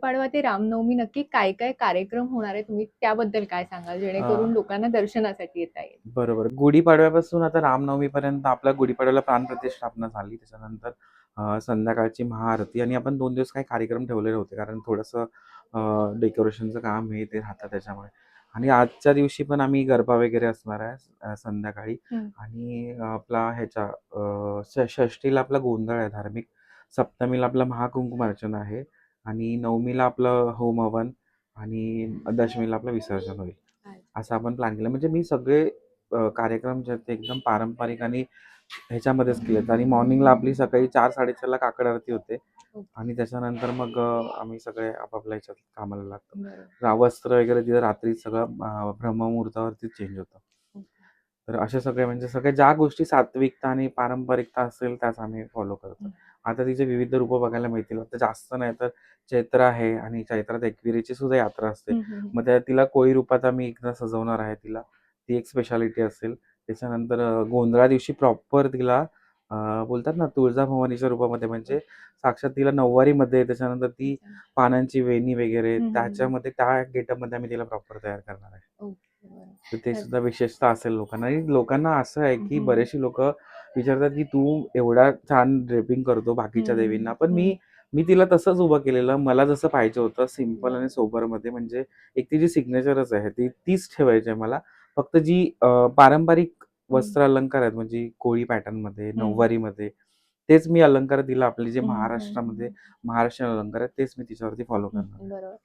पाडवा ते रामनवमी नक्की काय-काय कार्यक्रम होणार आहे? तुम्ही त्याबद्दल काय सांगाल? अ, जेणेकरून लोकांना दर्शनासाठी येता येईल? बरोबर. गुढीपाडव्यापासून आता रामनवमीपर्यंत आपल्या गुढीपाडव्याला प्राणप्रतिष्ठापना झाली. त्याच्यानंतर संध्याकाळची महाआरती आणि आपण 2 दिवस काही कार्यक्रम ठेवलेले होते. कारण थोडंसं डेकोरेशनचं काम हे ते राहतं त्याच्यामुळे. आणि आजच्या दिवशी पण आम्ही गरबा वगैरे असणार आहे संध्याकाळी. हं. आणि आपला ह्याच्या षष्ठीला आपला गोंधळ आहे धार्मिक. सप्तमीला आपलं महाकुंकुमार्चन आहे आणि नवमीला आपलं होमहवन आणि दशमीला आपलं विसर्जन होईल. असं आपण प्लॅन केलं. म्हणजे मी सगळे कार्यक्रम जे आहेत ते एकदम पारंपरिक आणि ह्याच्यामध्येच केलेत आणि मॉर्निंगला आपली सकाळी 4:00-4:30ला काकड आरती होते ओके. आणि त्याच्यानंतर मग आम्ही सगळे आपापल्या ह्याच्यात कामाला लागतो. बरोबर. वस्त्र वगैरे तिथं रात्री सगळं ब्रह्ममुहूर्तावरतीच चेंज होतं. ओके. तर असे सगळे म्हणजे सगळ्या ज्या गोष्टी सात्विकता आणि पारंपरिकता असेल त्याच आम्ही फॉलो करतो. हं. आता तिचे विविध रूपं बघायला मिळतील. आता जास्त नाही तर चैत्र आहे आणि चैत्रात एकविरेची सुद्धा यात्रा असते. हं, हं, हं. मग तिला कोळी रूपात आम्ही एकदा सजवणार आहे तिला. ती एक स्पेशालिटी असेल. त्याच्यानंतर गोंधळा दिवशी प्रॉपर तिला बोलतात ना तुळजाभवानीच्या रूपामध्ये म्हणजे साक्षात तिला नऊवारीमध्ये त्याच्यानंतर ती अच्छा. पानांची वेणी वगैरे हं, हं, हं. त्याच्यामध्ये त्या गेटअपमध्ये आम्ही तिला प्रॉपर तयार करणार आहे. ओके. बरं. तर ते तर सुद्धा विशेषतः असेल लोकांना आणि लोकांना असं आहे, हं, की हं. बरेचशी लोकं विचारतात, की "तू एवढा छान ड्रेपिंग करतो बाकीच्या हं, देवींना." पण हं. मी मी तिला तसंच उभं केलेलं. मला जसं पाहिजे होतं सिंपल आणि बरं. सोबरमध्ये म्हणजे एक तिची सिग्नेचरच आहे. तीच ठेवायची आहे मला. फक्त जी पारंपरिक हं. वस्त्र अलंकार आहेत म्हणजे कोळी पॅटर्नमध्ये, हं, हं. नऊवारीमध्ये तेच मी अलंकार तिला आपले जे हं, हं, हं, महाराष्ट्रामध्ये हं. महाराष्ट्रीयन अलंकार आहेत तेच मी तिच्यावरती फॉलो हं, करणार आहे. बरोबर.